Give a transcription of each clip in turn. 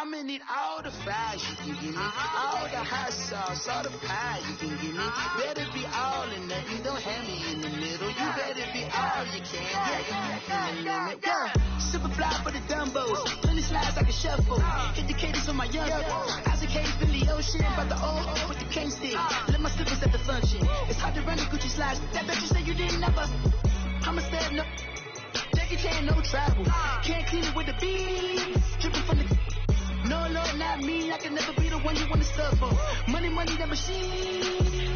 I'ma need all the fries you can give me, all the hot sauce, all the pie you can give me. Better be all in nothing, don't have me in the middle. You better be all you can, yeah. Super fly for the Dumbos, plenty slides like a shuffle. Hit the cadence on my young Isaac Hayes, Billy Ocean, but the old with the cane stick. Let my slippers at the function. It's hard to run the Gucci slides. That bet you say you didn't never. I'ma step no. Jackie Chan, no travel. Can't clean it with the beat. Dripping from the. No, Lord, not me. I can never be the one you want to stuff for. Money, that machine.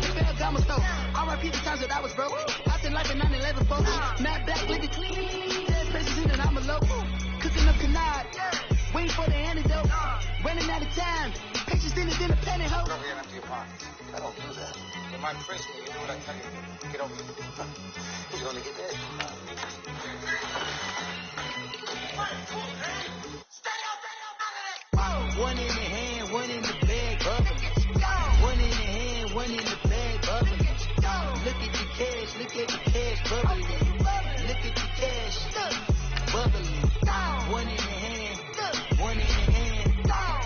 The bell got my stove. R.I.P. the times that I was broke. I think life in 9/11, folks. Matte black, liquor clean. Dead places in and I'm alone. Cooking up canard. Waiting for the antidote. Running out of time. Patience in it, then a pantyhose. Go here and empty your pockets. I don't do that. You're my prince when you do what I tell you. Get over here. You're gonna get dead. One in the hand, one in the bag, bubbling. One in the hand, one in the bag, bubbling. Look at the cash, bubbling. Look at the cash, bubbling. One in the hand, one in the hand,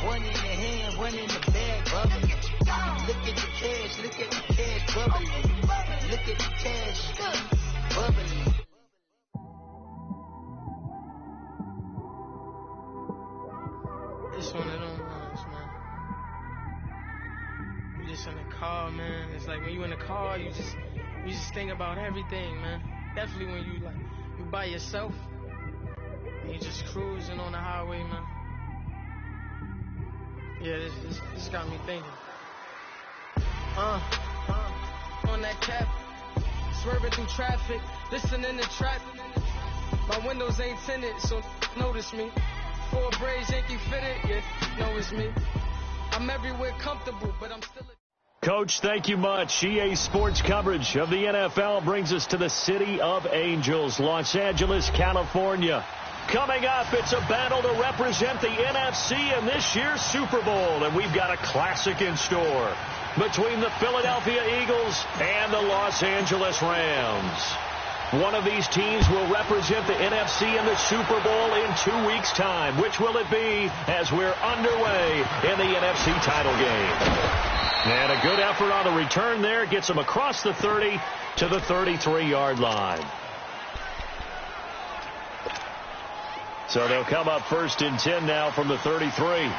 one in the hand, one in the bag, bubbling. Look at the cash, bubbling. Look at the cash, bubbling. It's one of them ones, man. You just in the car, man. It's like when you in the car, you just think about everything, man. Definitely when you by yourself and you just cruising on the highway, man. Yeah, this got me thinking. On that cap, swerving through traffic, listening to trap. My windows ain't tinted, so notice me. 4 braids, Yankee fitted, yeah, know it's me. I'm everywhere comfortable, but I'm still Coach, thank you much. EA Sports coverage of the NFL brings us to the City of Angels, Los Angeles, California. Coming up, it's a battle to represent the NFC in this year's Super Bowl, and we've got a classic in store between the Philadelphia Eagles and the Los Angeles Rams. One of these teams will represent the NFC in the Super Bowl in 2 weeks' time. Which will it be as we're underway in the NFC title game? And a good effort on the return there gets them across the 30 to the 33-yard line. So they'll come up 1st and 10 now from the 33.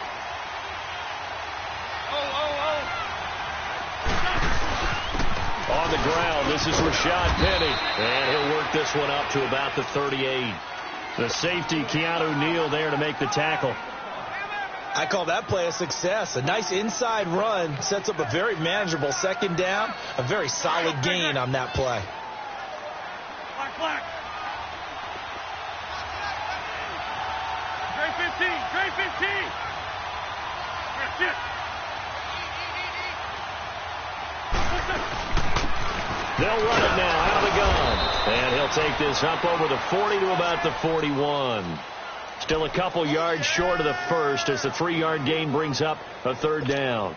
On the ground, this is Rashad Penny, and he'll work this one up to about the 38. The safety, Keanu Neal, there to make the tackle. I call that play a success. A nice inside run sets up a very manageable 2nd down, a very solid gain on that play. Black. Trey 15. That's it. They'll run it now out of the gun. And he'll take this up over the 40 to about the 41. Still a couple yards short of the first as the 3-yard gain brings up a 3rd down.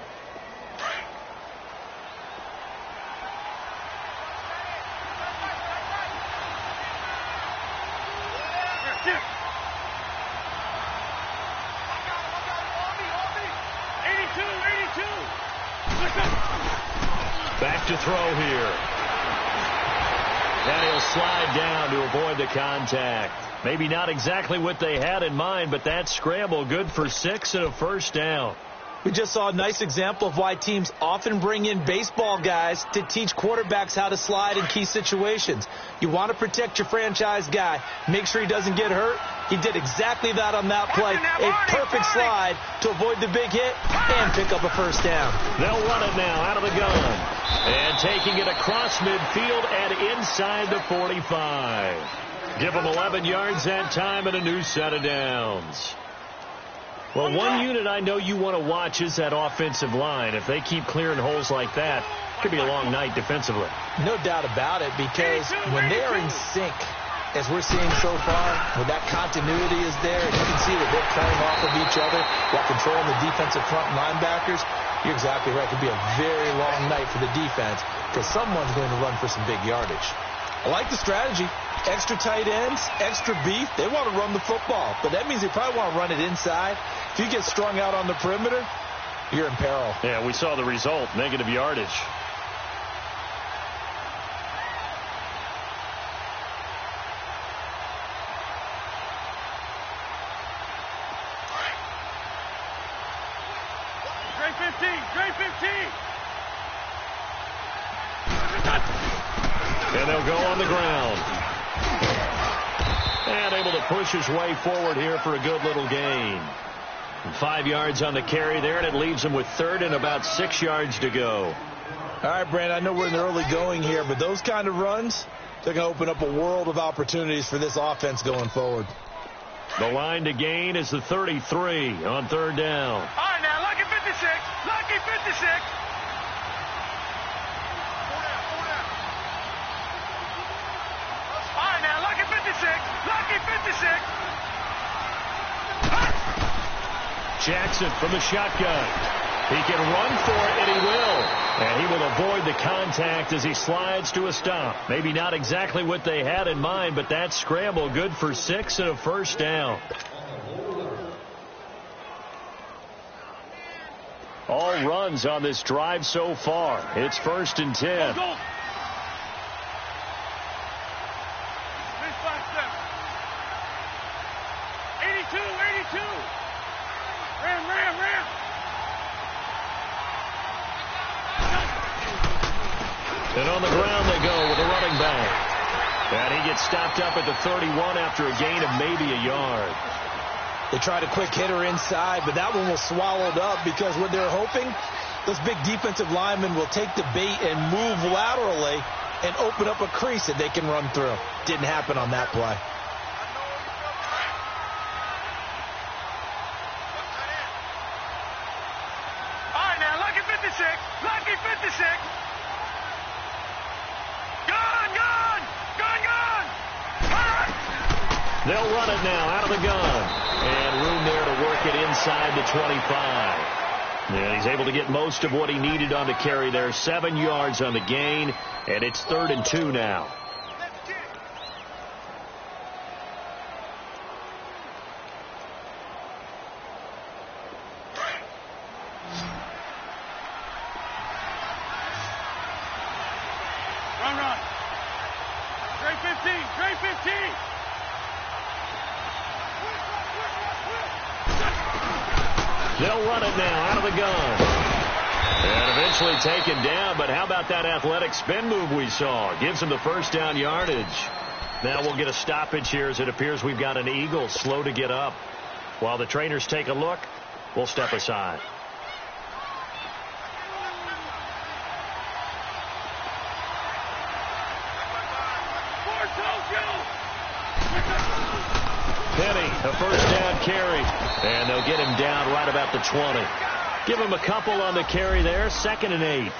Back to throw here. And he'll slide down to avoid the contact. Maybe not exactly what they had in mind, but that scramble good for 6 and a 1st down. We just saw a nice example of why teams often bring in baseball guys to teach quarterbacks how to slide in key situations. You want to protect your franchise guy. Make sure he doesn't get hurt. He did exactly that on that play. A perfect slide to avoid the big hit and pick up a 1st down. They'll run it now out of the gun. And taking it across midfield and inside the 45. Give them 11 yards that time and a new set of downs. Well, one unit I know you want to watch is that offensive line. If they keep clearing holes like that, it could be a long night defensively. No doubt about it, because when they are in sync, as we're seeing so far, when that continuity is there, and you can see that they're playing off of each other while controlling the defensive front linebackers, you're exactly right. It could be a very long night for the defense because someone's going to run for some big yardage. I like the strategy. Extra tight ends, extra beef. They want to run the football, but that means they probably want to run it inside. If you get strung out on the perimeter, you're in peril. Yeah, we saw the result, negative yardage. Straight 15. And they'll go on the ground. And able to push his way forward here for a good little gain. 5 yards on the carry there, and it leaves him with third and about 6 yards to go. All right, Brand, I know we're in the early going here, but those kind of runs, they're going to open up a world of opportunities for this offense going forward. The line to gain is the 33 on third down. All right, now, Lucky 56. Lucky 56. All right, now, Lucky 56. Lucky 56. Jackson from the shotgun. He can run for it, and he will. And he will avoid the contact as he slides to a stop. Maybe not exactly what they had in mind, but that scramble good for 6 and a first down. All runs on this drive so far. It's 1st and 10. Go. 82. Ram. And on the ground they go with a running back. And he gets stopped up at the 31 after a gain of maybe a yard. They tried a quick hitter inside, but that one was swallowed up because what they're hoping, those big defensive linemen will take the bait and move laterally and open up a crease that they can run through. Didn't happen on that play. All right, now, Lucky 56. Lucky 56. Gun. They'll run it now out of the gun. And room there to work it inside the 25. And he's able to get most of what he needed on the carry there. 7 yards on the gain. And it's 3rd and 2 now. Run. Straight 15. They'll run it now out of the gun. And eventually taken down, but how about that athletic spin move we saw? Gives him the first down yardage. Now we'll get a stoppage here as it appears we've got an Eagle slow to get up. While the trainers take a look, we'll step aside. Penny, a first down carry. And they'll get him down right about the 20. Give him a couple on the carry there. 2nd and 8.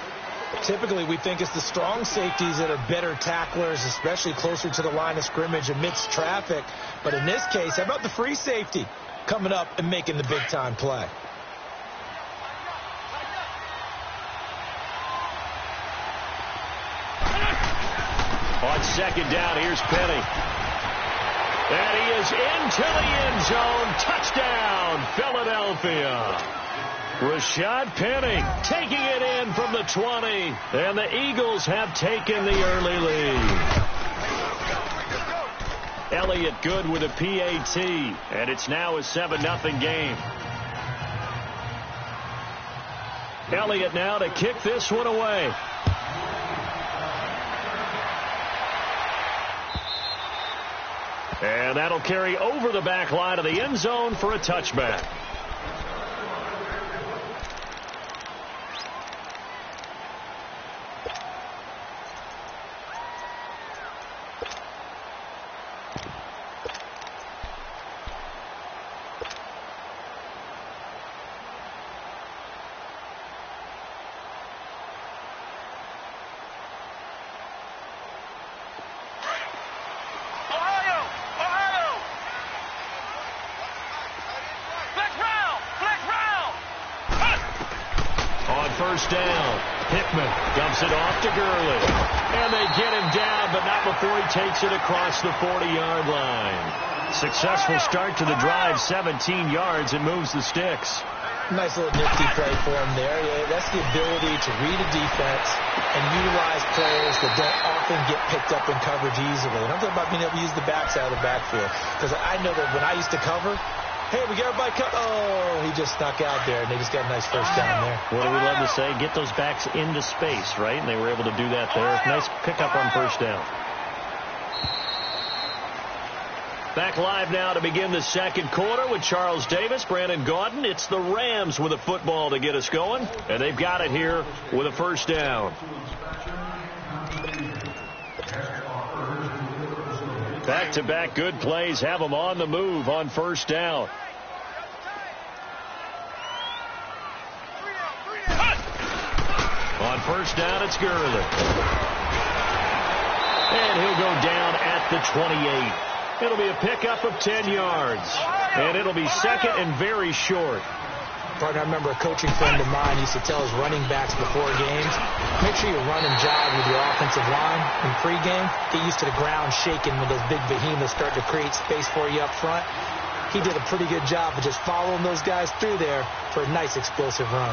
Typically, we think it's the strong safeties that are better tacklers, especially closer to the line of scrimmage amidst traffic. But in this case, how about the free safety coming up and making the big-time play? On 2nd down, here's Penny. And he is into the end zone. Touchdown, Philadelphia. Rashad Penny taking it in from the 20. And the Eagles have taken the early lead. Elliott good with a PAT. And it's now a 7-0 game. Elliott now to kick this one away. And that'll carry over the back line of the end zone for a touchback. Ohio. first down. Hickman dumps it off to Gurley. And they get him down, but not before he takes it across the 40-yard line. Successful start to the drive, 17 yards, and moves the sticks. Nice little nifty play for him there. Yeah, that's the ability to read a defense and utilize players that don't often get picked up in coverage easily. And I'm talking about being able to use the backside of the backfield. Because I know that when I used to cover, hey, we got everybody cover. Oh, he just snuck out there, and they just got a nice first down there. What do we love to say? Get those backs into space, right? And they were able to do that there. Nice pickup on first down. Back live now to begin the second quarter with Charles Davis, Brandon Gaudin. It's the Rams with a football to get us going, and they've got it here with a first down. Back-to-back good plays have them on the move on first down. On first down, it's Gurley. And he'll go down at the 28. It'll be a pickup of 10 yards. And it'll be second and very short. Partner, I remember a coaching friend of mine used to tell his running backs before games, make sure you run and jog with your offensive line in pregame. Get used to the ground shaking when those big behemoths start to create space for you up front. He did a pretty good job of just following those guys through there for a nice explosive run.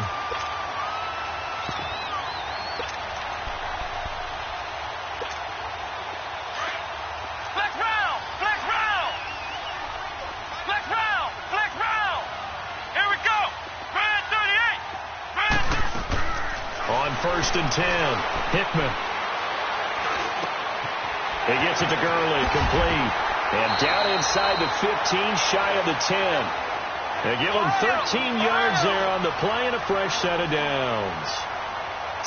First and 10. Hickman. He gets it to Gurley, complete. And down inside the 15, shy of the 10. They give him 13 yards there on the play and a fresh set of downs.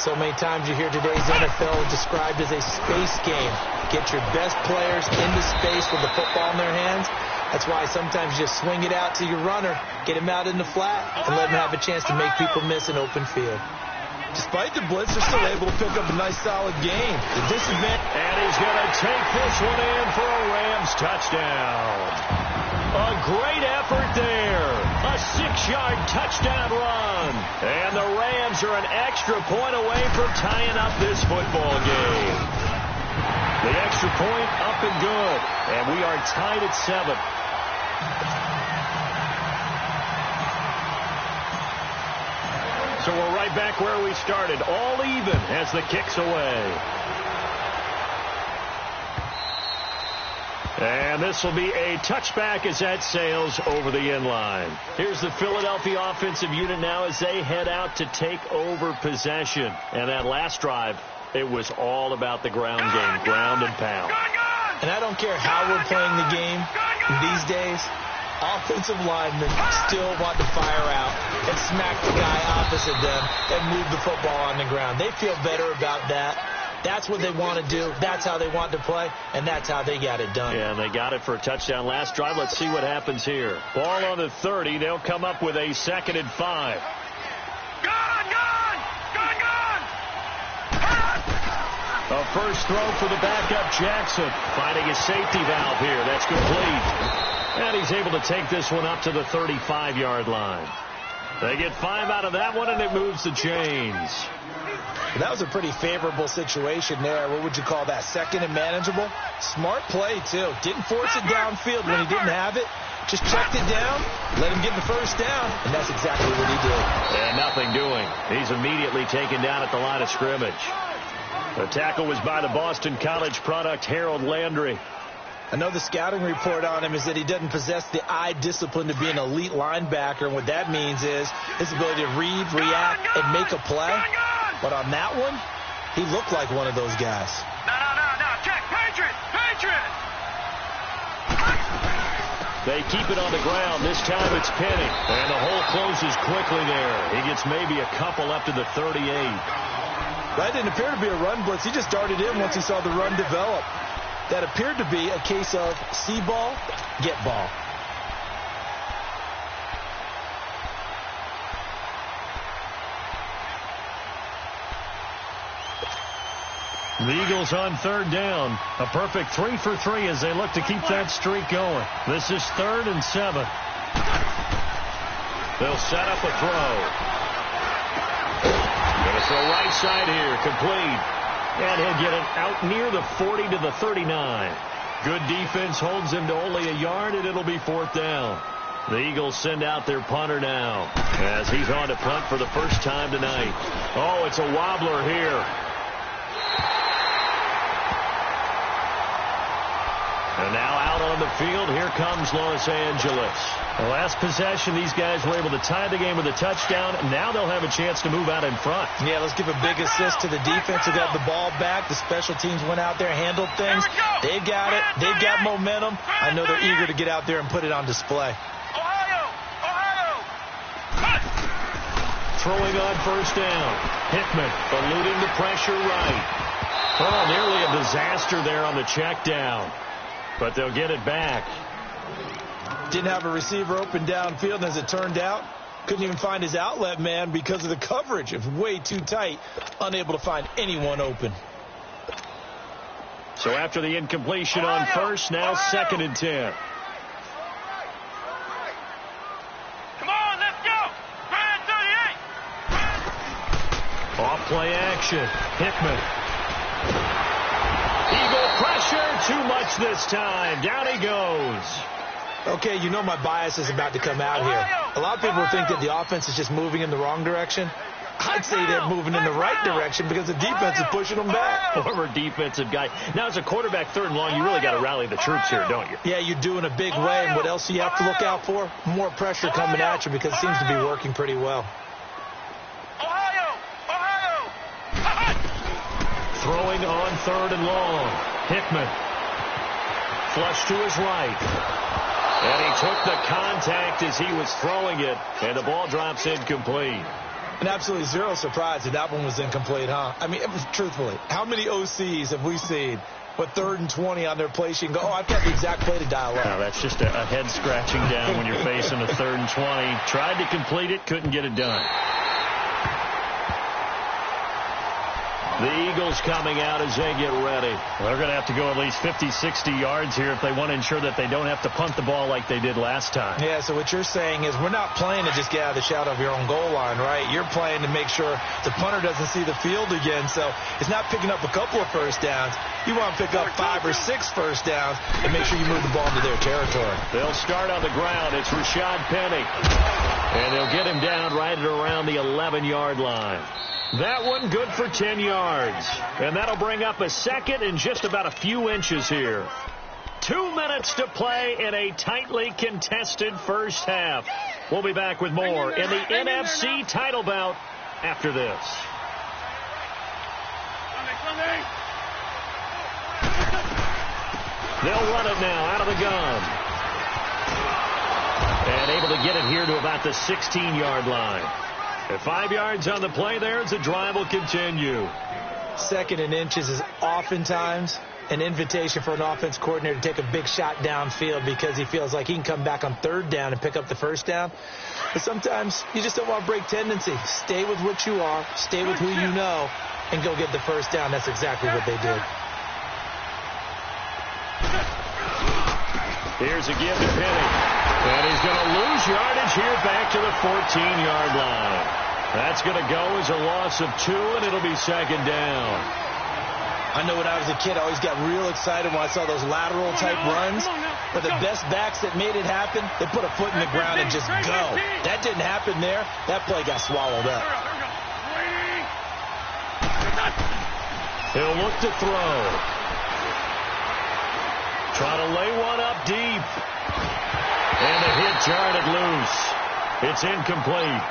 So many times you hear today's NFL described as a space game. Get your best players into space with the football in their hands. That's why sometimes you just swing it out to your runner, get him out in the flat, and let him have a chance to make people miss an open field. Despite the blitz, they're still able to pick up a nice, solid game. The disadvantage. And he's going to take this one in for a Rams touchdown. A great effort there. A 6-yard touchdown run. And the Rams are an extra point away from tying up this football game. The extra point up and good. And we are tied at 7. So we're right back where we started, all even as the kick's away. And this will be a touchback as that sails over the end line. Here's the Philadelphia offensive unit now as they head out to take over possession. And that last drive, it was all about the ground game, ground and pound. And I don't care how we're playing the game these days. Offensive linemen still want to fire out and smack the guy opposite them and move the football on the ground. They feel better about that. That's what they want to do. That's how they want to play, and that's how they got it done. Yeah, and they got it for a touchdown last drive. Let's see what happens here. Ball on the 30. They'll come up with a 2nd and 5. A first throw for the backup, Jackson. Finding a safety valve here. That's complete. And he's able to take this one up to the 35-yard line. They get 5 out of that one, and it moves the chains. That was a pretty favorable situation there. What would you call that? Second and manageable? Smart play, too. Didn't force it downfield when he didn't have it. Just checked it down, let him get the first down, and that's exactly what he did. And nothing doing. He's immediately taken down at the line of scrimmage. The tackle was by the Boston College product, Harold Landry. I know the scouting report on him is that he doesn't possess the eye discipline to be an elite linebacker. And what that means is his ability to read, react, and make a play. But on that one, he looked like one of those guys. No. Check. Patriot. They keep it on the ground. This time it's Penny. And the hole closes quickly there. He gets maybe a couple up to the 38. That didn't appear to be a run blitz. He just darted in once he saw the run develop. That appeared to be a case of see ball, get ball. The Eagles on 3rd down. A perfect 3 for 3 as they look to keep that streak going. This is 3rd and 7. They'll set up a throw. Gonna throw right side here, complete. And he'll get it out near the 40 to the 39. Good defense holds him to only a yard, and it'll be 4th down. The Eagles send out their punter now as he's on to punt for the first time tonight. Oh, it's a wobbler here. And now out on the field, here comes Los Angeles. The last possession, these guys were able to tie the game with a touchdown. Now they'll have a chance to move out in front. Yeah, let's give a big assist to the defense who got the ball back. The special teams went out there, handled things. They've got it. They've got momentum. I know they're eager to get out there and put it on display. Throwing on first down. Hickman eluding the pressure right. Oh, nearly a disaster there on the check down. But they'll get it back. Didn't have a receiver open downfield, and as it turned out, couldn't even find his outlet man because of the coverage. It was way too tight, unable to find anyone open. So after the incompletion on first, now 2nd and 10. Come on, let's go. 38. Off play action. Hickman. Eagle pressure, too much this time. Down he goes. Okay, you know my bias is about to come out here. A lot of people think that the offense is just moving in the wrong direction. I'd say they're moving in the right direction because the defense is pushing them back. Former defensive guy. Now, as a quarterback 3rd and long, you really got to rally the troops here, don't you? Yeah, you do in a big way. And what else do you have to look out for? More pressure coming at you because it seems to be working pretty well. Throwing on 3rd and long. Hickman. Flush to his right. And he took the contact as he was throwing it. And the ball drops incomplete. And absolutely zero surprise that that one was incomplete, huh? I mean, truthfully, how many OCs have we seen with 3rd and 20 on their play sheet and go, oh, I've got the exact play to dial up? No, that's just a head scratching down when you're facing a 3rd and 20. Tried to complete it, couldn't get it done. The Eagles coming out as they get ready. Well, they're going to have to go at least 50, 60 yards here if they want to ensure that they don't have to punt the ball like they did last time. Yeah, so what you're saying is we're not playing to just get out of the shadow of your own goal line, right? You're playing to make sure the punter doesn't see the field again. So it's not picking up a couple of first downs. You want to pick up 5 or 6 first downs and make sure you move the ball into their territory. They'll start on the ground. It's Rashad Penny. And they'll get him down right at around the 11-yard line. That one good for 10 yards. And that'll bring up a 2nd and just about a few inches here. 2 minutes to play in a tightly contested first half. We'll be back with more in the NFC title bout after this. They'll run it now out of the gun. And able to get it here to about the 16-yard line. At 5 yards on the play there, the drive will continue. 2nd and inches is oftentimes an invitation for an offense coordinator to take a big shot downfield because he feels like he can come back on 3rd down and pick up the first down. But sometimes you just don't want to break tendency. Stay with what you are, stay with who you know, and go get the first down. That's exactly what they did. Here's a give to Penny. And he's going to lose yardage here back to the 14-yard line. That's going to go as a loss of 2, and it'll be 2nd down. I know when I was a kid, I always got real excited when I saw those lateral-type runs. But the best backs that made it happen, they put a foot in the ground and just go. That didn't happen there. That play got swallowed up. He'll look to throw. Trying to lay one up deep. And the hit jarred loose. It's incomplete.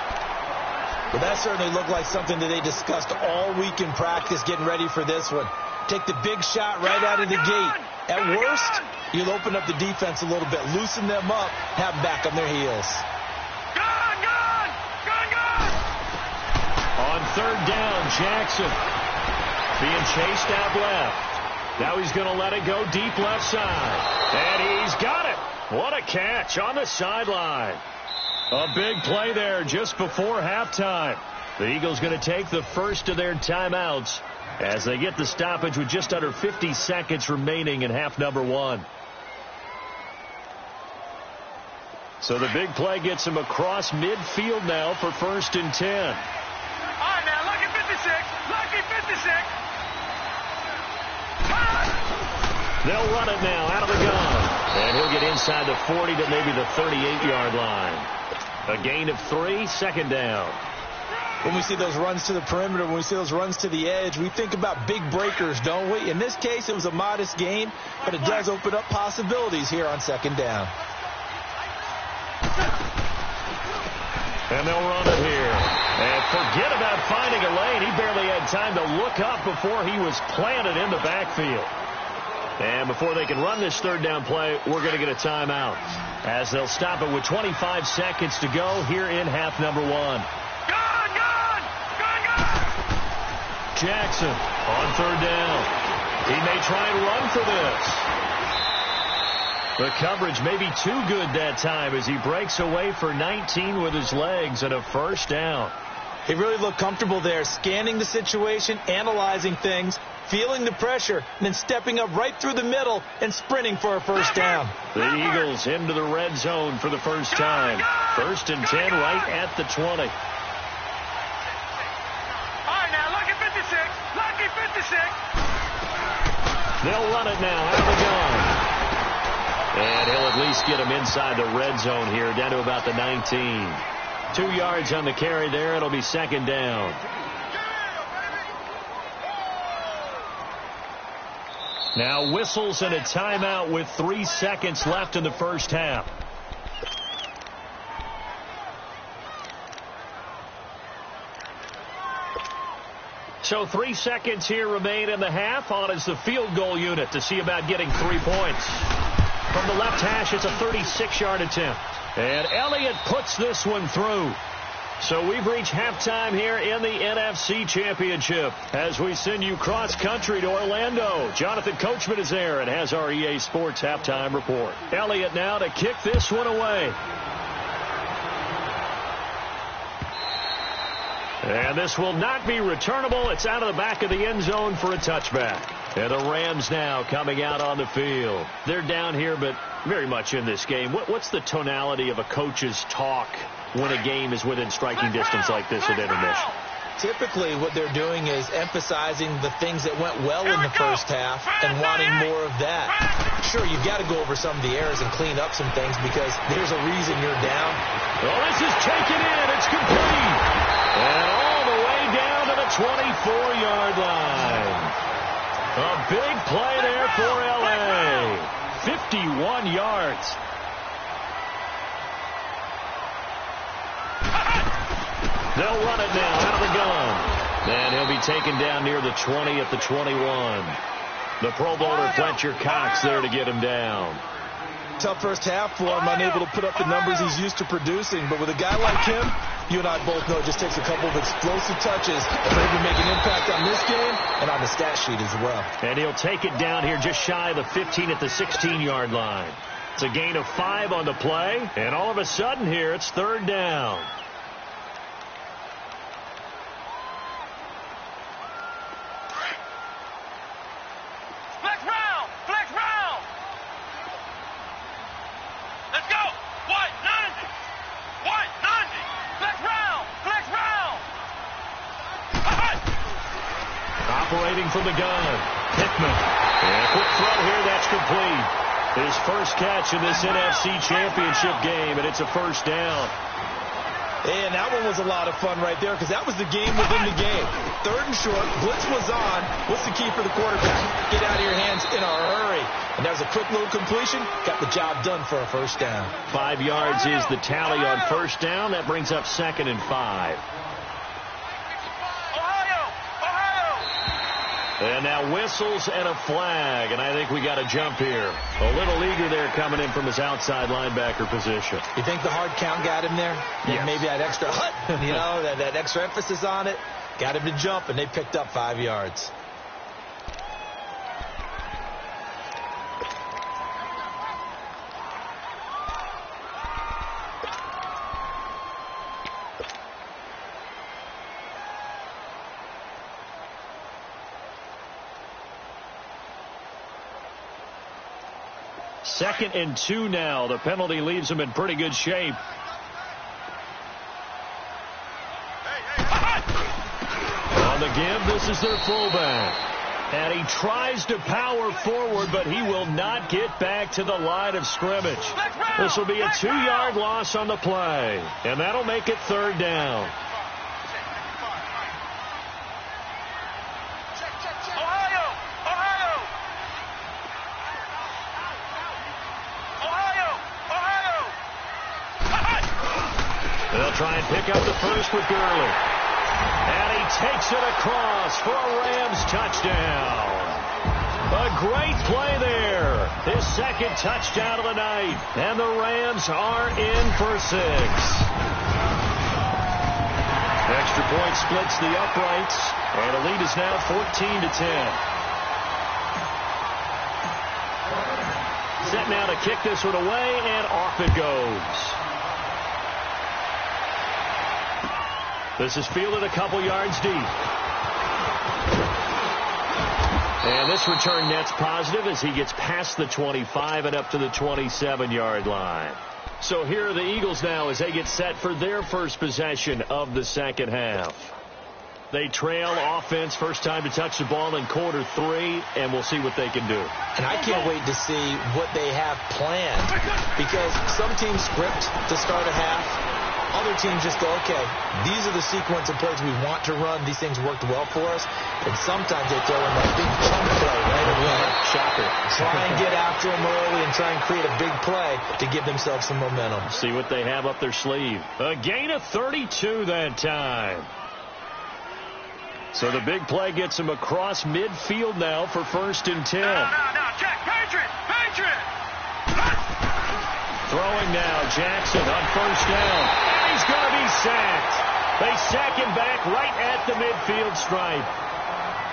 Well, that certainly looked like something that they discussed all week in practice getting ready for this one. Take the big shot right out of the gate. At worst, you'll open up the defense a little bit, loosen them up, have them back on their heels. Gone! On 3rd down, Jackson being chased out left. Now he's going to let it go deep left side. And he's got it. What a catch on the sideline. A big play there just before halftime. The Eagles going to take the first of their timeouts as they get the stoppage with just under 50 seconds remaining in half number 1. So the big play gets him across midfield now for 1st and 10. All right, now look at 56. Lucky 56. They'll run it now out of the gun. And he'll get inside the 40 to maybe the 38-yard line. A gain of 3, second down. When we see those runs to the perimeter, when we see those runs to the edge, we think about big breakers, don't we? In this case, it was a modest gain, but it does open up possibilities here on second down. And they'll run it here. And forget about finding a lane. He barely had time to look up before he was planted in the backfield. And before they can run this third down play, we're going to get a timeout, as they'll stop it with 25 seconds to go here in half number 1. Jackson on third down. He may try and run for this. The coverage may be too good that time as he breaks away for 19 with his legs and a first down. He really looked comfortable there, scanning the situation, analyzing things, feeling the pressure, and then stepping up right through the middle and sprinting for a first down. The Eagles into the red zone for the first time. 1st and 10 right at the 20. Lucky 56. They'll run it now out of the gun. And he'll at least get him inside the red zone here, down to about the 19. 2 yards on the carry there. It'll be second down. Now whistles and a timeout with 3 seconds left in the first half. So 3 seconds here remain in the half. On is the field goal unit to see about getting 3 points. From the left hash, it's a 36-yard attempt. And Elliott puts this one through. So we've reached halftime here in the NFC Championship as we send you cross-country to Orlando. Jonathan Coachman is there and has our EA Sports halftime report. Elliott now to kick this one away. And this will not be returnable. It's out of the back of the end zone for a touchback. And the Rams now coming out on the field. They're down here, but very much in this game. What's the tonality of a coach's talk when a game is within striking distance like this at intermission? Typically, what they're doing is emphasizing the things that went well in the first half and wanting more of that. Sure, you've got to go over some of the errors and clean up some things because there's a reason you're down. Well, this is taken in. It's complete. And all the way down to the 24-yard line. A big play there for L.A. 51 yards. They'll run it now out of the gun. And he'll be taken down near the 20 at the 21. The Pro Bowler Fletcher Cox there to get him down. Tough first half for him, unable to put up the numbers he's used to producing. But with a guy like him, you and I both know it just takes a couple of explosive touches for him to make an impact on this game and on the stat sheet as well. And he'll take it down here just shy of the 15 at the 16-yard line. It's a gain of 5 on the play. And all of a sudden here, it's third down. Operating from the gun, Hickman. And a quick throw here, that's complete. His first catch in this NFC Championship game, and it's a first down. And that one was a lot of fun right there because that was the game within the game. Third and short, blitz was on. What's the key for the quarterback? Get out of your hands in a hurry. And that was a quick little completion. Got the job done for a first down. 5 yards is the tally on first down. That brings up 2nd and 5. And now whistles and a flag, and I think we got a jump here. A little eager there coming in from his outside linebacker position. You think the hard count got him there? Yes. Maybe that extra that extra emphasis on it got him to jump, and they picked up 5 yards. Second and 2 now. The penalty leaves him in pretty good shape. On the give, this is their fullback. And he tries to power forward, but he will not get back to the line of scrimmage. This will be a 2-yard loss on the play. And that'll make it 3rd down. They'll try and pick up the first with Gurley. And he takes it across for a Rams touchdown. A great play there. His 2nd touchdown of the night. And the Rams are in for 6. Extra point splits the uprights. And the lead is now 14-10. Set now to kick this one away, and off it goes. This is fielded a couple yards deep. And this return net's positive as he gets past the 25 and up to the 27-yard line. So here are the Eagles now as they get set for their first possession of the second half. They trail offense, first time to touch the ball in quarter 3, and we'll see what they can do. And I can't wait to see what they have planned, because some teams script to start a half. Other teams just go, okay, these are the sequence of plays we want to run. These things worked well for us. And sometimes they throw in that big chunk play right away. Shocker. Try and get after them early and try and create a big play to give themselves some momentum. See what they have up their sleeve. A gain of 32 that time. So the big play gets him across midfield now for 1st and 10. No, check. Patriot. Throwing now, Jackson on 1st down. And he's going to be sacked. They sack him back right at the midfield stripe.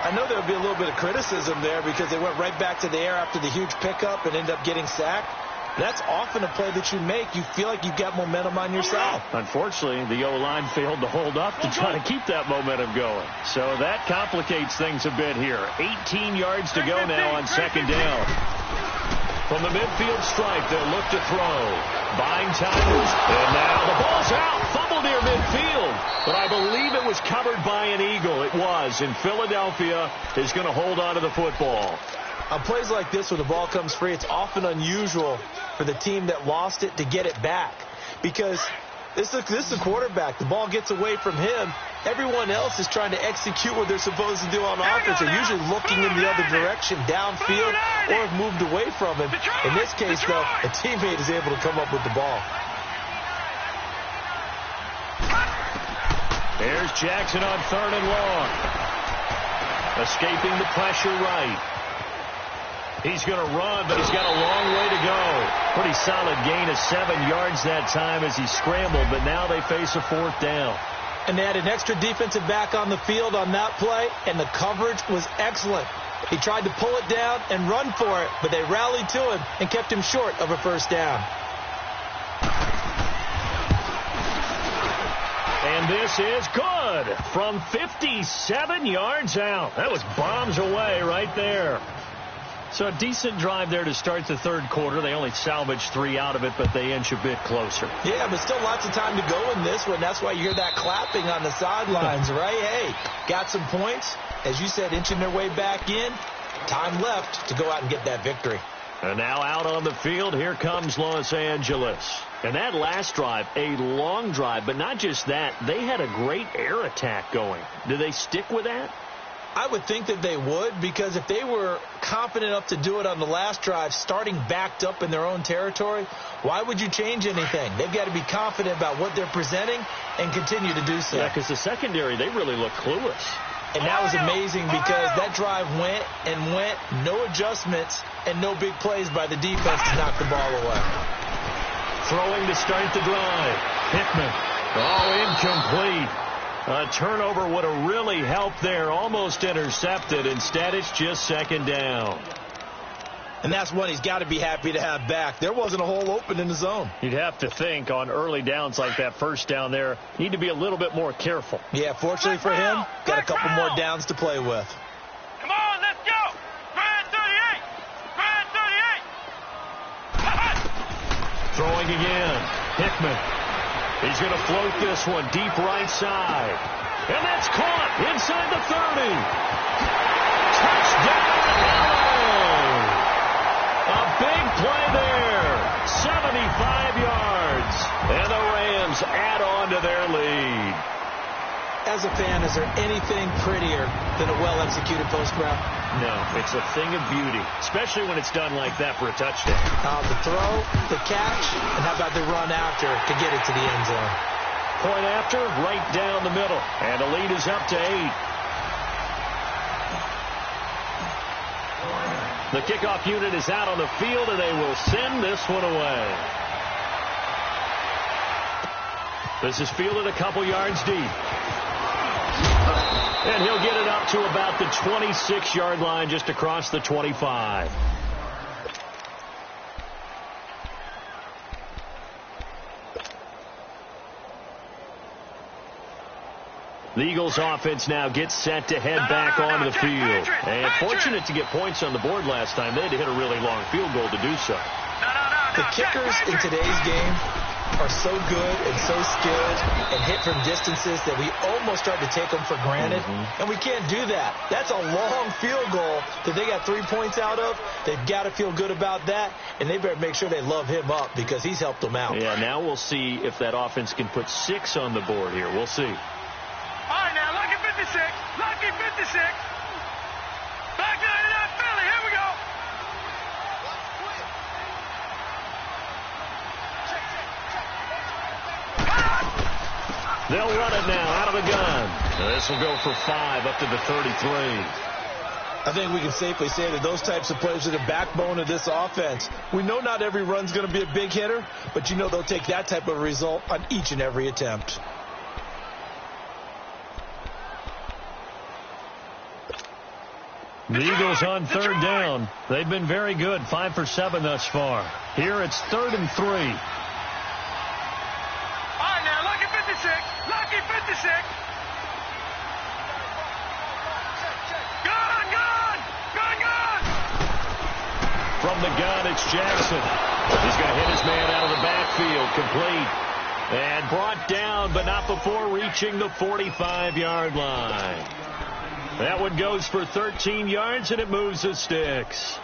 I know there'll be a little bit of criticism there because they went right back to the air after the huge pickup and ended up getting sacked. That's often a play that you make. You feel like you've got momentum on yourself. Unfortunately, the O-line failed to hold up to try to keep that momentum going. So that complicates things a bit here. 18 yards to go now on 2nd down. From the midfield stripe, they'll look to throw. Buying time. And now the ball's out. Fumble near midfield. But I believe it was covered by an Eagle. It was. And Philadelphia is going to hold on to the football. On plays like this where the ball comes free, it's often unusual for the team that lost it to get it back. Because this is a quarterback. The ball gets away from him. Everyone else is trying to execute what they're supposed to do on offense. They're usually looking in the other direction, downfield, or have moved away from him. In this case, though, a teammate is able to come up with the ball. There's Jackson on 3rd and long. Escaping the pressure right. He's going to run, but he's got a long way to go. Pretty solid gain of 7 yards that time as he scrambled, but now they face a 4th down. And they had an extra defensive back on the field on that play, and the coverage was excellent. He tried to pull it down and run for it, but they rallied to him and kept him short of a 1st down. And this is good from 57 yards out. That was bombs away right there. So a decent drive there to start the 3rd quarter. They only salvaged 3 out of it, but they inch a bit closer. Yeah, but still lots of time to go in this one. That's why you hear that clapping on the sidelines, right? Hey, got some points. As you said, inching their way back in. Time left to go out and get that victory. And now out on the field, here comes Los Angeles. And that last drive, a long drive, but not just that. They had a great air attack going. Do they stick with that? I would think that they would, because if they were confident enough to do it on the last drive, starting backed up in their own territory, why would you change anything? They've got to be confident about what they're presenting and continue to do so. Yeah, because the secondary, they really look clueless. And that was amazing because that drive went and went, no adjustments, and no big plays by the defense to knock the ball away. Throwing to start the drive. Hickman. Oh, incomplete. A turnover would have really helped there. Almost intercepted. Instead, it's just 2nd down. And that's one he's got to be happy to have back. There wasn't a hole open in the zone. You'd have to think on early downs like that 1st down there, need to be a little bit more careful. Yeah, fortunately for him, got a couple more downs to play with. Come on, let's go. Grand 38. Throwing again. Hickman. He's going to float this one deep right side. And that's caught inside the 30. Touchdown, LA! A big play there. 75 yards. And the Rams add on to their lead. As a fan, is there anything prettier than a well-executed post route? No, it's a thing of beauty, especially when it's done like that for a touchdown. The throw, the catch, and how about the run after to get it to the end zone? Point after, right down the middle. And the lead is up to 8. The kickoff unit is out on the field, and they will send this one away. This is fielded a couple yards deep. And he'll get it up to about the 26-yard line, just across the 25. The Eagles offense now gets set to head back onto the field. And fortunate to get points on the board last time. They had to hit a really long field goal to do so. The kickers in today's game are so good and so skilled and hit from distances that we almost start to take them for granted. And we can't do that. That's a long field goal that they got 3 points out of. They've got to feel good about that, and they better make sure they love him up because he's helped them out. Yeah, now we'll see if that offense can put 6 on the board here. We'll see. All right, now, lucky 56. Lucky 56. Back 99 Philly. Here we go. They'll run it now out of the gun. This will go for 5 up to the 33. I think we can safely say that those types of plays are the backbone of this offense. We know not every run's going to be a big hitter, but you know they'll take that type of result on each and every attempt. The Eagles on third down. They've been very good, 5 for 7 thus far. Here it's 3rd and 3. All right, now, lucky 56. Lucky 56. Gun, gun, gun, gun. From the gun, it's Jackson. He's going to hit his man out of the backfield, complete. And brought down, but not before reaching the 45-yard line. That one goes for 13 yards, and it moves the sticks.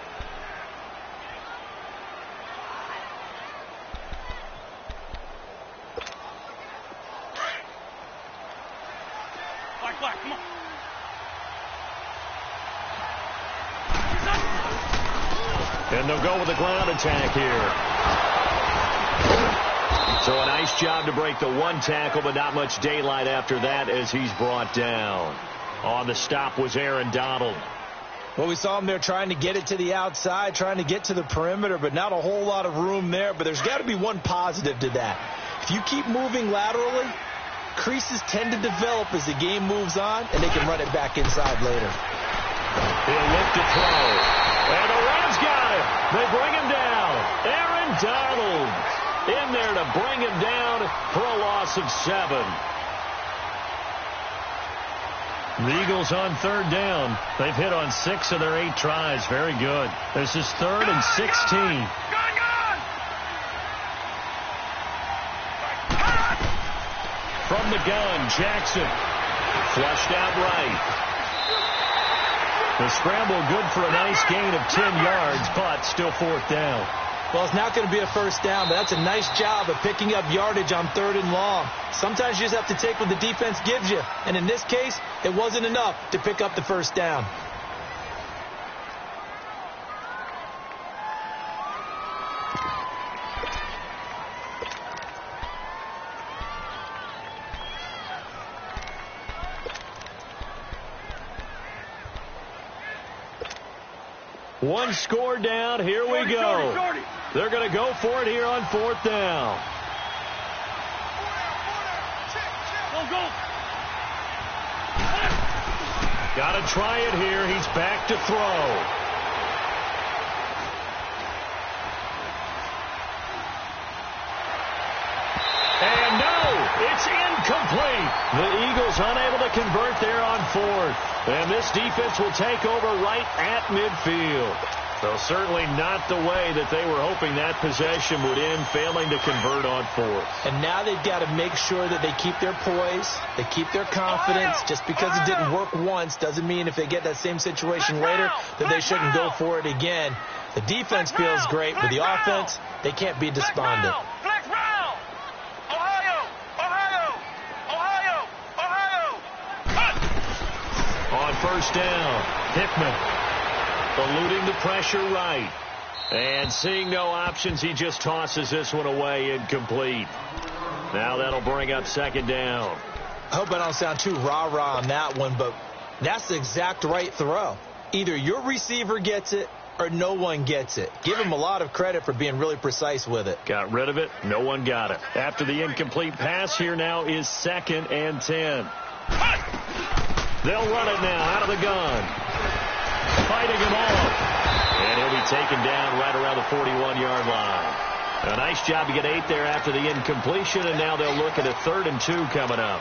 Black, come on. And they'll go with a ground attack here. So a nice job to break the one tackle, but not much daylight after that as he's brought down. On the stop was Aaron Donald. Well, we saw him there trying to get it to the outside, trying to get to the perimeter, but not a whole lot of room there. But there's got to be one positive to that. If you keep moving laterally, creases tend to develop as the game moves on, and they can run it back inside later. He'll look to throw. And the Rams got him. They bring him down. Aaron Donald in there to bring him down for a loss of 7. The Eagles on third down. They've hit on 6 of their 8 tries. Very good. This is 3rd and 16. From the gun, Jackson. Flushed out right. The scramble good for a nice gain of 10 yards, but still 4th down. Well, it's not going to be a first down, but that's a nice job of picking up yardage on 3rd and long. Sometimes you just have to take what the defense gives you. And in this case, it wasn't enough to pick up the first down. One score down. Here we go. They're going to go for it here on 4th down. Go. Got to try it here. He's back to throw. And no, it's incomplete. The Eagles unable to convert there on 4th. And this defense will take over right at midfield. So certainly not the way that they were hoping that possession would end, failing to convert on fourth. And now they've got to make sure that they keep their poise, they keep their confidence. Just because it didn't work once doesn't mean if they get that same situation later that they shouldn't go for it again. The defense feels great, but the offense, they can't be despondent. On first down, Hickman eluding the pressure right. And seeing no options, he just tosses this one away, incomplete. Now that'll bring up second down. I hope I don't sound too rah-rah on that one, but that's the exact right throw. Either your receiver gets it or no one gets it. Give him a lot of credit for being really precise with it. Got rid of it. No one got it. After the incomplete pass, here now is 2nd and 10. They'll run it now out of the gun. Fighting him off. And he'll be taken down right around the 41-yard line. A nice job to get 8 there after the incompletion, and now they'll look at a 3rd and 2 coming up.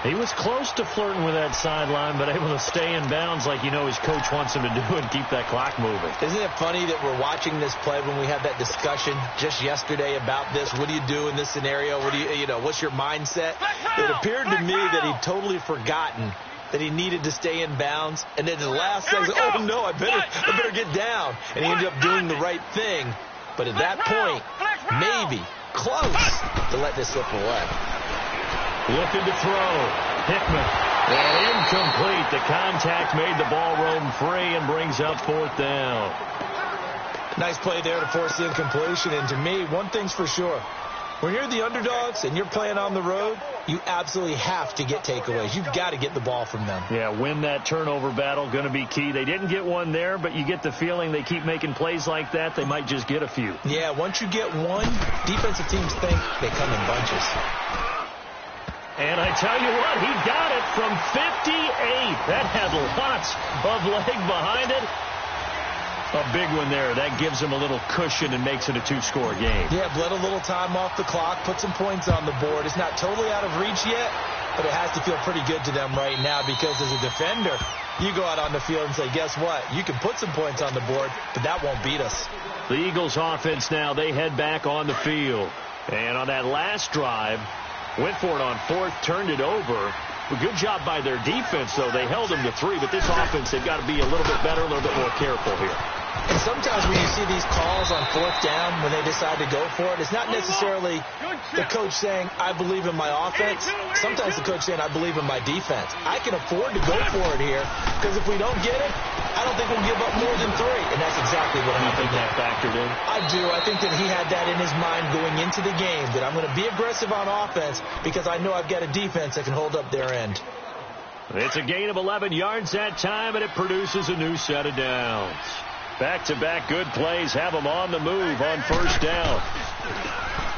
He was close to flirting with that sideline, but able to stay in bounds like his coach wants him to do and keep that clock moving. Isn't it funny that we're watching this play when we had that discussion just yesterday about this? What do you do in this scenario? What do what's your mindset? It appeared to me that he'd totally forgotten that he needed to stay in bounds, and then the last second, oh no, I better get down, and he ended up doing the right thing. But at that point, maybe close to let this slip away. Looking to throw. Hickman. And incomplete. The contact made the ball roam free and brings up 4th down. Nice play there to force the incompletion. And to me, one thing's for sure. When you're the underdogs and you're playing on the road, you absolutely have to get takeaways. You've got to get the ball from them. Yeah, win that turnover battle, going to be key. They didn't get one there, but you get the feeling they keep making plays like that, they might just get a few. Yeah, once you get one, defensive teams think they come in bunches. And I tell you what, he got it from 58. That had lots of leg behind it. A big one there. That gives him a little cushion and makes it a 2-score game. Yeah, bled a little time off the clock, put some points on the board. It's not totally out of reach yet, but it has to feel pretty good to them right now because as a defender, you go out on the field and say, guess what? You can put some points on the board, but that won't beat us. The Eagles offense now, they head back on the field. And on that last drive, went for it on 4th, turned it over. A good job by their defense, though. They held them to 3, but this offense, they've got to be a little bit better, a little bit more careful here. And sometimes when you see these calls on 4th down, when they decide to go for it, it's not necessarily the coach saying, I believe in my offense. Sometimes the coach saying, I believe in my defense. I can afford to go for it here because if we don't get it, I don't think we'll give up more than 3. And that's exactly what happened. You think that factored in? I do. I think that he had that in his mind going into the game, that I'm going to be aggressive on offense because I know I've got a defense that can hold up their end. It's a gain of 11 yards that time, and it produces a new set of downs. Back-to-back good plays have them on the move on first down.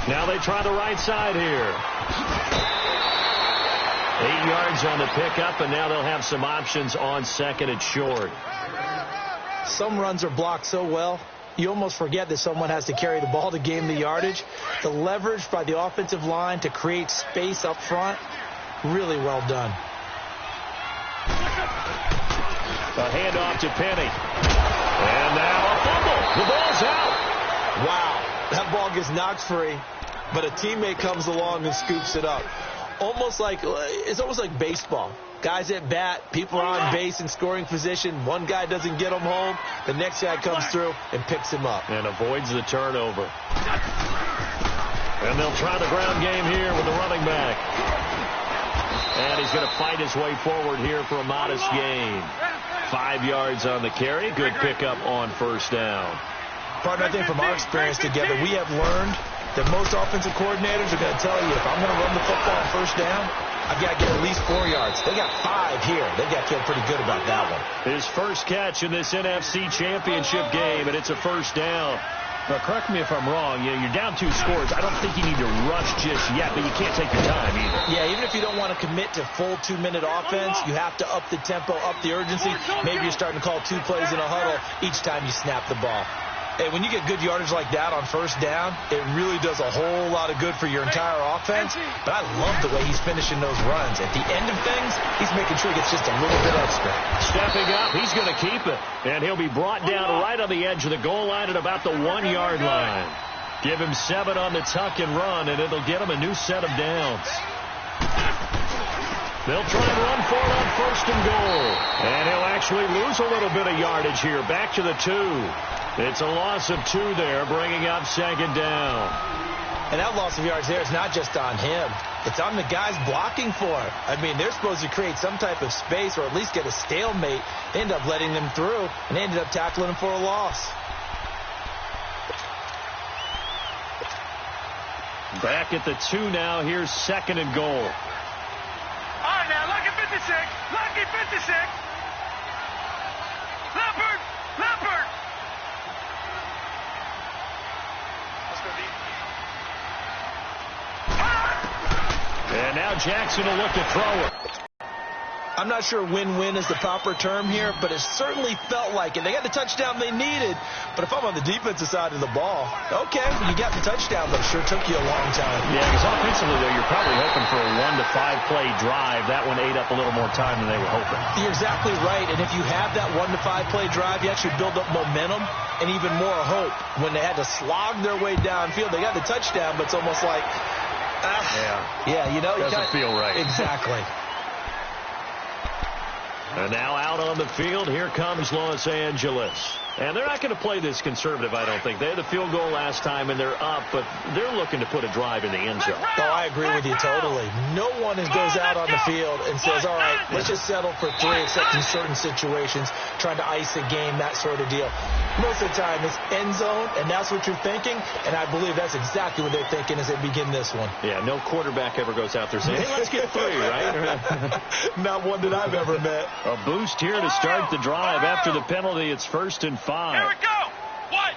Now they try the right side here. 8 yards on the pickup, and now they'll have some options on 2nd and short. Some runs are blocked so well, you almost forget that someone has to carry the ball to gain the yardage. The leverage by the offensive line to create space up front, really well done. A handoff to Penny. And now a fumble. The ball's out. Wow. That ball gets knocked free, but a teammate comes along and scoops it up. It's almost like baseball. Guys at bat, people are on base in scoring position. One guy doesn't get him home. The next guy comes through and picks him up. And avoids the turnover. And they'll try the ground game here with the running back. And he's going to fight his way forward here for a modest gain. 5 yards on the carry. Good pickup on first down. Partner, I think from our experience together, we have learned that most offensive coordinators are going to tell you, if I'm going to run the football on first down, I've got to get at least 4 yards. They got 5 here. They've got to feel pretty good about that one. His first catch in this NFC Championship game, and it's a first down. Now, correct me if I'm wrong. You're down 2 scores. I don't think you need to rush just yet, but you can't take your time either. Yeah, even if you don't want to commit to full 2-minute offense, you have to up the tempo, up the urgency. Maybe you're starting to call 2 plays in a huddle each time you snap the ball. Hey, when you get good yardage like that on first down, it really does a whole lot of good for your entire offense. But I love the way he's finishing those runs. At the end of things, he's making sure he gets just a little bit extra. Stepping up, he's going to keep it. And he'll be brought down right on the edge of the goal line at about the 1-yard line. Give him 7 on the tuck and run, and it'll get him a new set of downs. They'll try and run for it on first and goal. And he'll actually lose a little bit of yardage here. Back to the 2. It's a loss of 2 there, bringing up second down. And that loss of yards there is not just on him. It's on the guys blocking for it. I mean, they're supposed to create some type of space or at least get a stalemate. They end up letting them through, and they ended up tackling him for a loss. Back at the 2 now. Here's second and goal. All right, now, lucky 56. Lucky 56. Leopard. Leopard. And now Jackson will look to throw it. I'm not sure win-win is the proper term here, but it certainly felt like it. They got the touchdown they needed, but if I'm on the defensive side of the ball, okay, you got the touchdown, but it sure took you a long time. Yeah, because offensively, though, you're probably hoping for a 1 to 5 play drive. That one ate up a little more time than they were hoping. You're exactly right, and if you have that 1 to 5 play drive, you actually build up momentum and even more hope. When they had to slog their way downfield, they got the touchdown, but it's almost like, you know, doesn't feel right. Exactly. And now out on the field, here comes Los Angeles. And they're not going to play this conservative, I don't think. They had a field goal last time, and they're up, but they're looking to put a drive in the end zone. Oh, I agree with you totally. No one goes out on the field and says, all right, let's just settle for 3, except in certain situations, trying to ice a game, that sort of deal. Most of the time, it's end zone, and that's what you're thinking, and I believe that's exactly what they're thinking as they begin this one. Yeah, no quarterback ever goes out there saying, hey, let's get 3, right? Not one that I've ever met. A boost here to start the drive. After the penalty, it's 1st and 5. Here we go. What?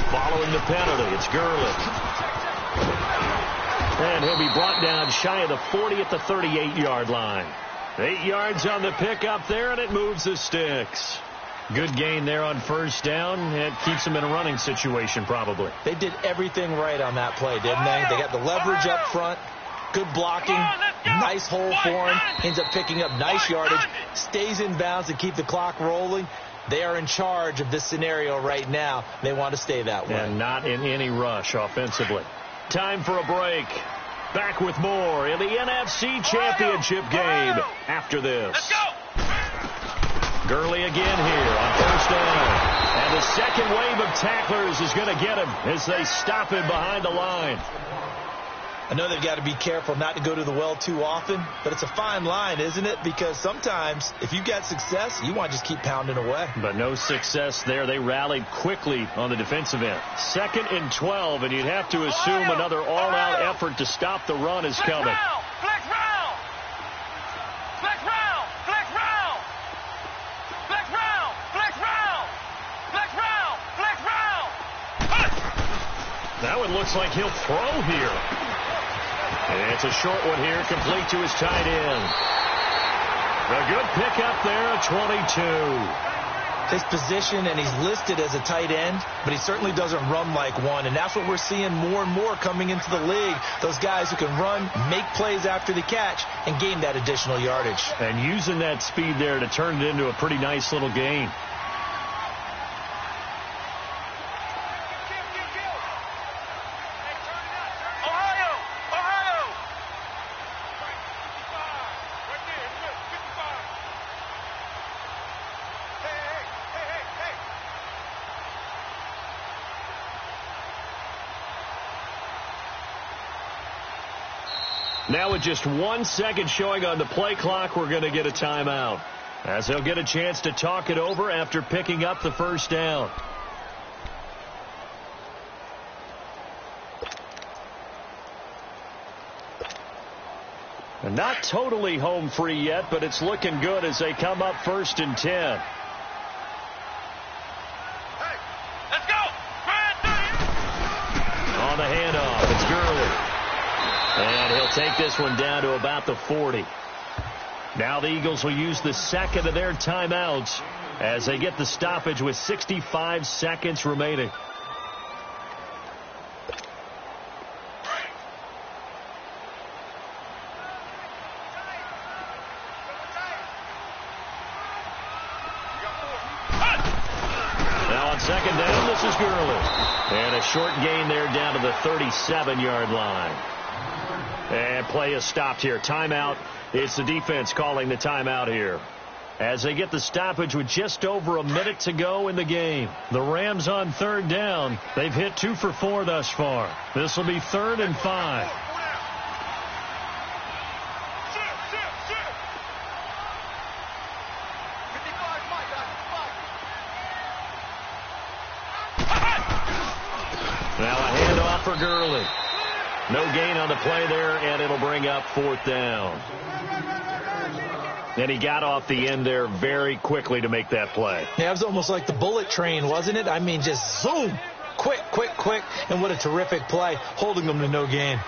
Following the penalty, it's Gurley. And he'll be brought down shy of the 40 at the 38-yard line. 8 yards on the pickup there, and it moves the sticks. Good gain there on first down. It keeps them in a running situation, probably. They did everything right on that play, didn't they? They got the leverage up front, good blocking, nice hole for him, ends up picking up nice yardage, stays in bounds to keep the clock rolling. They are in charge of this scenario right now. They want to stay that way. And not in any rush offensively. Time for a break. Back with more in the NFC Championship game after this. Let's go. Gurley again here on first down. And the second wave of tacklers is going to get him as they stop him behind the line. I know they've got to be careful not to go to the well too often, but it's a fine line, isn't it? Because sometimes if you get success, you want to just keep pounding away. But no success there. They rallied quickly on the defensive end. 2nd and 12, and you'd have to assume another all-out effort to stop the run is coming. Flex round. Flex round. Flex round. Flex round. Flex round. Flex round. Flex round. That one looks like he'll throw here. And it's a short one here, complete to his tight end. A good pickup there at 22. His position, and he's listed as a tight end, but he certainly doesn't run like one, and that's what we're seeing more and more coming into the league. Those guys who can run, make plays after the catch, and gain that additional yardage. And using that speed there to turn it into a pretty nice little gain. Now with just 1 second showing on the play clock, we're going to get a timeout, as they'll get a chance to talk it over after picking up the first down. And not totally home free yet, but it's looking good as they come up 1st and 10. Let's go. On the handoff, it's Gurley. And he'll take this one down to about the 40. Now the Eagles will use the second of their timeouts as they get the stoppage with 65 seconds remaining. Now on second down, this is Gurley. And a short gain there down to the 37-yard line. And play is stopped here. Timeout. It's the defense calling the timeout here, as they get the stoppage with just over a minute to go in the game. The Rams on third down. They've hit 2 for 4 thus far. This will be 3rd and 5. Now a handoff for Gurley. No gain on the play there, and it'll bring up 4th down. And he got off the end there very quickly to make that play. Yeah, it was almost like the bullet train, wasn't it? I mean, just zoom. Quick, quick, quick. And what a terrific play, holding them to no gain.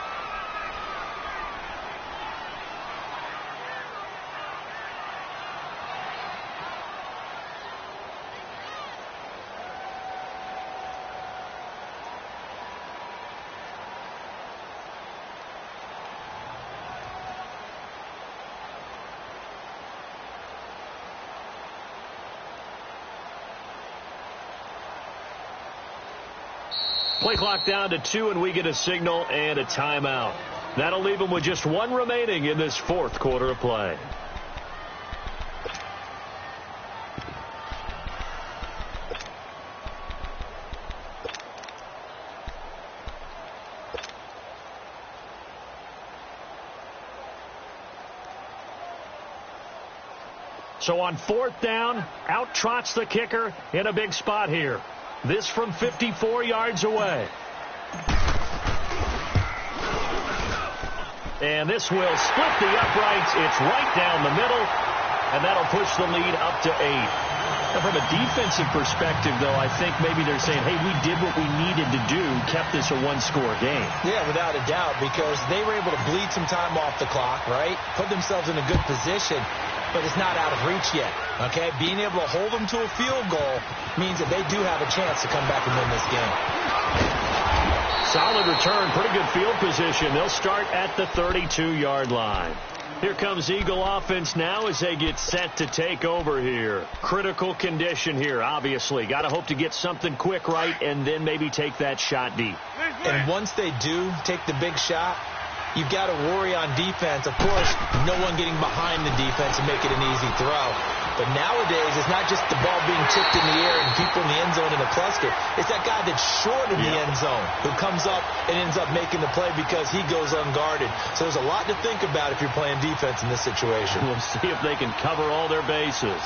Play clock down to 2, and we get a signal and a timeout. That'll leave them with just 1 remaining in this 4th quarter of play. So on 4th down, out trots the kicker in a big spot here. This from 54 yards away. And this will split the uprights. It's right down the middle, and that'll push the lead up to 8. Now, from a defensive perspective, though, I think maybe they're saying, hey, we did what we needed to do, kept this a 1-score game. Yeah, without a doubt, because they were able to bleed some time off the clock, right? Put themselves in a good position, but it's not out of reach yet, okay? Being able to hold them to a field goal means that they do have a chance to come back and win this game. Solid return, pretty good field position. They'll start at the 32-yard line. Here comes Eagle offense now as they get set to take over here. Critical condition here, obviously. Got to hope to get something quick right and then maybe take that shot deep. And once they do take the big shot, you've got to worry on defense. Of course, no one getting behind the defense and make it an easy throw. But nowadays, it's not just the ball being tipped in the air and people in the end zone in a cluster. It's that guy that's short in the end zone who comes up and ends up making the play because he goes unguarded. So there's a lot to think about if you're playing defense in this situation. We'll see if they can cover all their bases.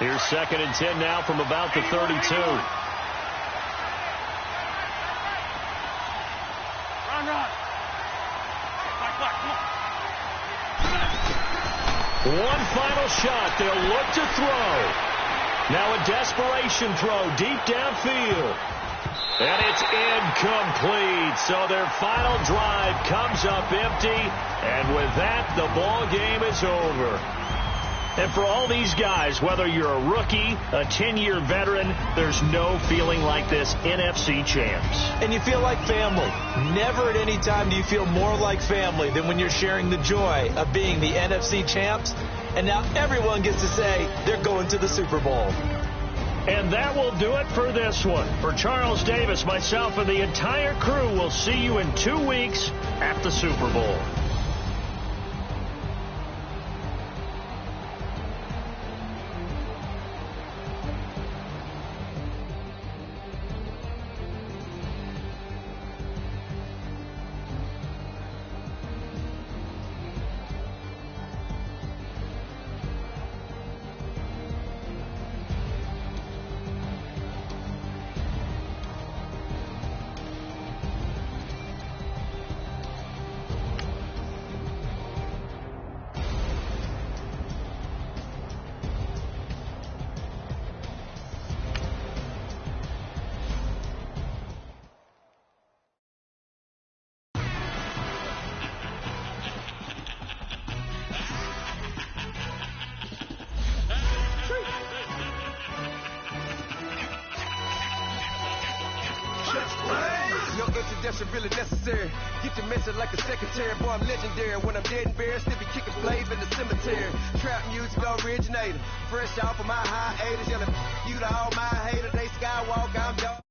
Here's 2nd and 10 now from about the 32. One final shot. They'll look to throw. Now a desperation throw deep downfield. And it's incomplete. So their final drive comes up empty. And with that, the ball game is over. And for all these guys, whether you're a rookie, a 10-year veteran, there's no feeling like this NFC champs. And you feel like family. Never at any time do you feel more like family than when you're sharing the joy of being the NFC champs. And now everyone gets to say they're going to the Super Bowl. And that will do it for this one. For Charles Davis, myself, and the entire crew, we'll see you in 2 weeks at the Super Bowl. introduction really necessary. Get your message like a secretary. Boy, I'm legendary. When I'm dead and buried, still be kicking flavor in the cemetery. Trap music originator. Fresh off of my hiatus. Yelling you to all my haters. They skywalk, I'm dog.